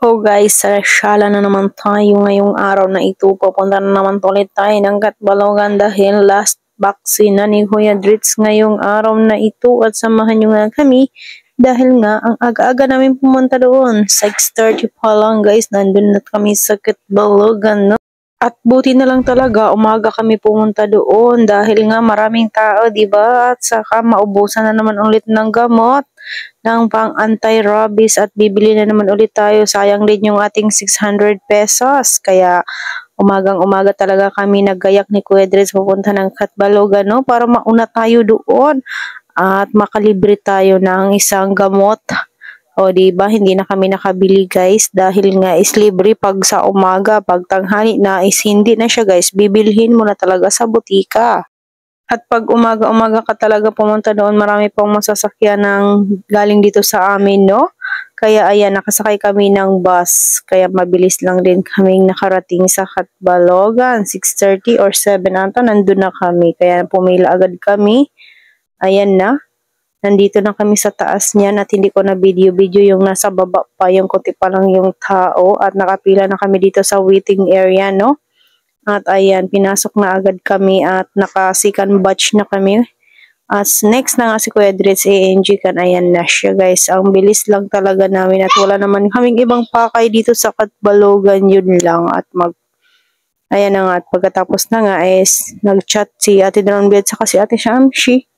So guys, sa sala na naman tayo ngayong araw na ito. Papunta na naman ulit tayo ng Catbalogan dahil last vaccine na ni Kuya Dritz ngayong araw na ito. At samahan nyo nga kami dahil nga ang aga-aga namin pumunta doon. 6:30 pa lang guys, nandun na kami sa Catbalogan. No? At buti na lang talaga, umaga kami pumunta doon dahil nga maraming tao, diba? At saka maubusan na naman ulit ng gamot ng pang anti-rabies at bibili na naman ulit tayo. Sayang din yung ating 600 pesos. Kaya umagang-umaga talaga kami naggayak ni Kuya Dritz pupunta ng Catbalogan, no? Para mauna tayo doon at makalibre tayo ng isang gamot. O diba, hindi na kami nakabili guys dahil nga is libre pag sa umaga, pag tanghali na is hindi na siya guys, bibilhin mo na talaga sa butika. At pag umaga-umaga ka talaga pumunta doon, marami pong masasakyan ng galing dito sa amin, no? Kaya ayan, nakasakay kami ng bus. Kaya mabilis lang din kaming nakarating sa Catbalogan. 6:30 or 7 ata, nandun na kami. Kaya pumila agad kami. Ayan na. Nandito na kami sa taas niyan at hindi ko na video-video yung nasa baba pa, yung kunti pa lang yung tao. At nakapila na kami dito sa waiting area, no? At ayan, pinasok na agad kami at naka-second batch na kami. As next na nga si Kuya Dritz, ANG kan, ayan na siya guys. Ang bilis lang talaga namin at wala naman kaming ibang pakay dito sa Catbalogan, yun lang. At ayan na nga, at pagkatapos na nga is nag-chat si Ate Dronby at saka si Ate Shamshi.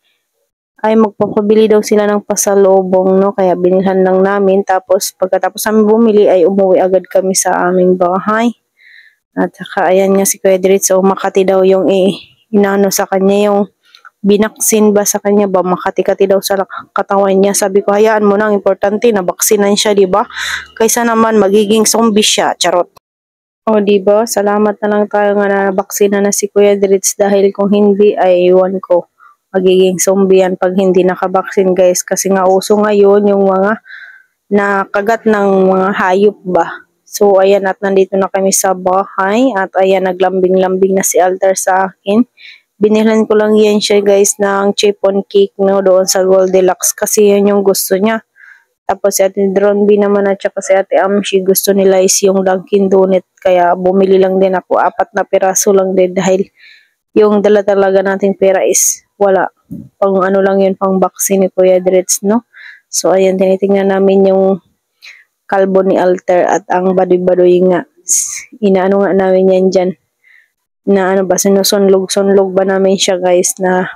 Ay magpapabili daw sila ng pasalubong, no? Kaya binilhan lang namin. Tapos pagkatapos namin bumili ay umuwi agad kami sa aming bahay. At saka ayan nga si Kuya Dritz, so Makati daw yung inano sa kanya, yung binaksin ba sa kanya ba, Makati-kati daw sa katawan niya. Sabi ko, hayaan mo na, ang importante na baksinan siya, diba? Kaysa naman magiging zombie siya, charot. O diba, salamat na lang tayo nga na baksina na si Kuya Dritz dahil kung hindi ay iwan ko. Magiging zombie yan pag hindi nakabaksin guys. Kasi nga uso ngayon yung mga nakagat ng mga hayop ba. So, ayan, at nandito na kami sa bahay. At ayan, naglambing-lambing na si Alter sa akin. Binilhan ko lang yan siya, guys, ng chiffon cake, no, doon sa Goldilocks. Kasi yan yung gusto niya. Tapos si Ate Dronby naman at saka si Ate Amshi, gusto nila is yung Dunkin Donut. Kaya bumili lang din ako. 4 na piraso lang din dahil yung dala talaga nating pera is wala. Pang ano lang yun, pang vaccine ni Kuya Dritz, no? So, ayan, tinitingnan namin yung kalbo ni Alter at ang baduy-baduy nga. Inaano nga namin yan dyan. Na ano ba, sinusunlog-sunlog ba namin siya guys, na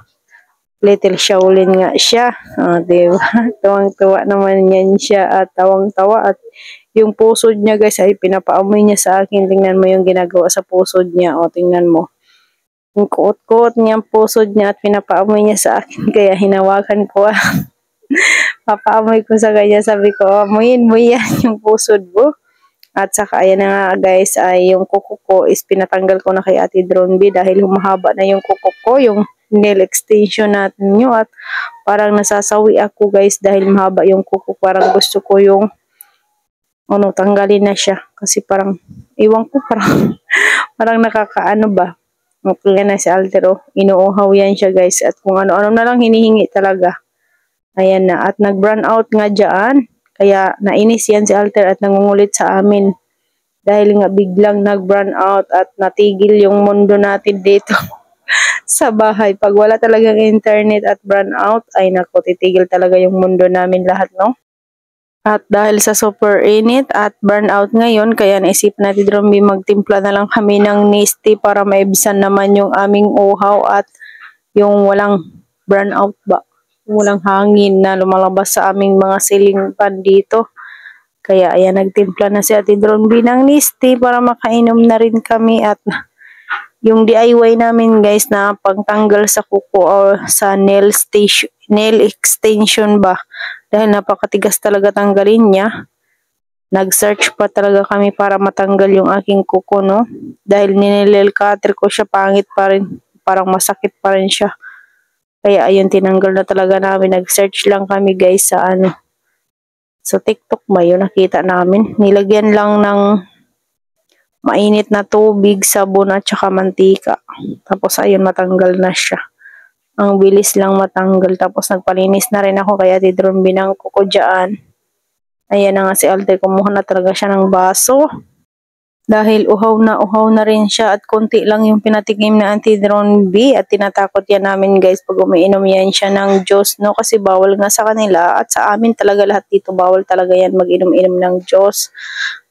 little Shaolin nga siya. Diba? Tuwang-tuwa naman yan siya at tawang-tawa. At yung pusod niya guys ay pinapaamoy niya sa akin. Tingnan mo yung ginagawa sa pusod niya. O, tingnan mo. Yung kuot-kuot niya ang pusod niya at pinapaamoy niya sa akin. Kaya hinawakan ko. Papaamoy ko sa kanya. Sabi ko, amoyin mo yan yung pusod mo. At saka ayan na nga guys, ay yung kuko ko is pinatanggal ko na kay Ate Dronby dahil humahaba na yung kuko ko, yung nail extension natin nyo. At parang nasasawi ako guys dahil mahaba yung kuko. Parang gusto ko yung ano, tanggalin na siya. Kasi parang, iwan ko, parang nakakaano ba. Okay na si Altero, inuuhaw yan siya guys. At kung ano-ano na lang hinihingi talaga. Ayan na. At nag-brown out nga dyan. Kaya nainis yan si Alter at nangungulit sa amin. Dahil nga biglang nag-brown out at natigil yung mundo natin dito sa bahay. Pag wala talagang internet at brown out, ay naku, titigil talaga yung mundo namin lahat, no? At dahil sa super init at burnout ngayon, kaya naisip natin Dronby magtimpla na lang kami ng Nestea para maibsan naman yung aming uhaw at yung walang burnout ba. Walang hangin na lumalabas sa aming mga ceiling fan dito. Kaya ayan, nagtimpla na si Ate Dronby ng Nestea para makainom na rin kami. At yung DIY namin guys na pagtanggal sa kuko o sa nail extension ba. Dahil napakatigas talaga tanggalin niya. Nag-search pa talaga kami para matanggal yung aking kuko, no? Dahil ninilel cutter ko siya, pangit pa rin. Parang masakit pa rin siya. Kaya ayun, tinanggal na talaga namin. Nag-search lang kami guys sa ano. Sa TikTok ba yun, nakita namin. Nilagyan lang ng mainit na tubig, sabon at saka mantika. Tapos ayun, matanggal na siya. Ang bilis lang matanggal. Tapos nagpalinis na rin ako kaya Ate Dronby ng kuko dyan. Ayan na nga si Alter, kumuha na talaga siya ng baso. Dahil uhaw na rin siya at konti lang yung pinatikim na Auntie Dron B at tinatakot yan namin guys pag umiinom yan siya ng juice, no? Kasi bawal nga sa kanila at sa amin talaga lahat dito bawal talaga yan mag-inom-inom ng juice.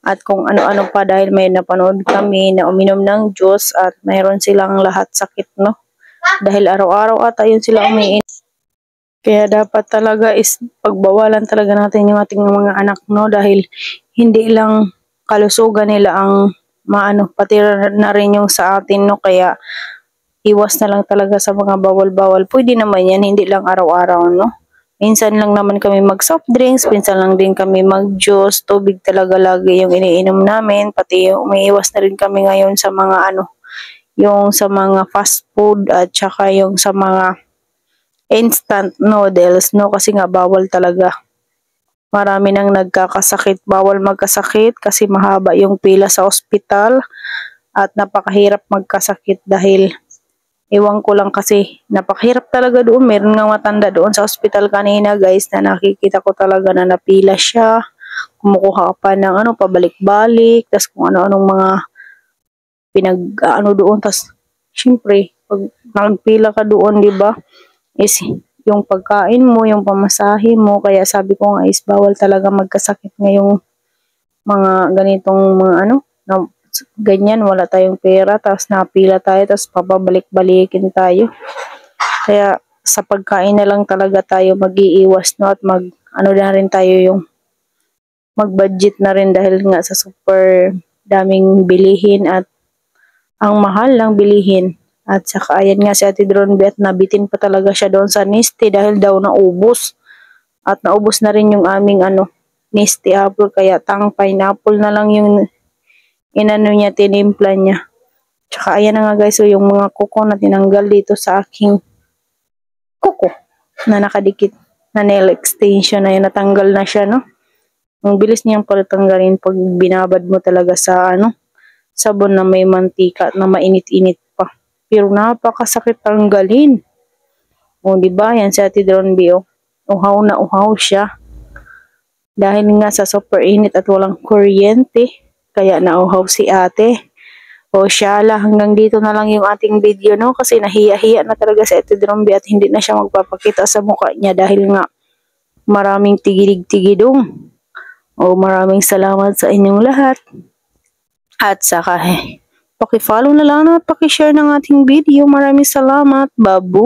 At kung ano-ano pa dahil may napanood kami na uminom ng juice at mayroon silang lahat sakit, no? Dahil araw-araw ata yun sila umiinom. Kaya dapat talaga is pagbawalan talaga natin yung ating mga anak, no? Dahil hindi lang kalusugan nila ang maano, pati na rin yung sa atin, no? Kaya iwas na lang talaga sa mga bawal-bawal. Pwede naman yan, hindi lang araw-araw, no? Minsan lang naman kami mag soft drinks, minsan lang din kami mag juice, tubig talaga lagi yung iniinom namin, pati umiiwas na rin kami ngayon sa mga ano, yung sa mga fast food at saka yung sa mga instant noodles, no? Kasi nga bawal talaga. Marami nang nagkakasakit, bawal magkasakit kasi mahaba yung pila sa ospital at napakahirap magkasakit dahil iwan ko lang kasi napakahirap talaga doon. Meron nga matanda doon sa ospital kanina guys na nakikita ko talaga na napila siya. Kumukuha pa ng ano, pabalik-balik, tas kung ano-anong mga pinag-ano doon. Tas syempre, pag nagpila ka doon, di ba, is yung pagkain mo, yung pamasahe mo, kaya sabi ko nga is bawal talaga magkasakit ngayong mga ganitong mga ano, na, ganyan, wala tayong pera, tapos napila tayo, tapos papabalik-balikin tayo. Kaya sa pagkain na lang talaga tayo mag-iiwas, no, at ano na rin tayo yung mag-budget na rin dahil nga sa super daming bilihin at ang mahal ng bilihin. At saka ayan nga si Ate Dron B at nabitin pa talaga siya doon sa Nestea dahil daw naubos. At naubos na rin yung aming ano, Nestea apple, kaya tang pineapple na lang yung inano niya, tinimpla niya. Tsaka ayan na nga guys, so yung mga kuko na tinanggal dito sa aking kuko na nakadikit na nail extension na yun, natanggal na siya, no? Ang bilis niyang pagtanggalin pag binabad mo talaga sa ano, sabon na may mantika at na mainit-init pa. Pero napakasakit tanggalin. O, diba? Yan si Ate Dron B, oh. Uhaw na uhaw siya. Dahil nga sa super init at walang kuryente, kaya nauhaw si ate. O siya la, hanggang dito na lang yung ating video, no? Kasi nahiya-hiya na talaga si Ate Dron B at hindi na siya magpapakita sa mukha niya dahil nga maraming tigilig-tigidong. O maraming salamat sa inyong lahat. At saka paki-follow na lang at paki-share ng ating video. Maraming salamat. Babu!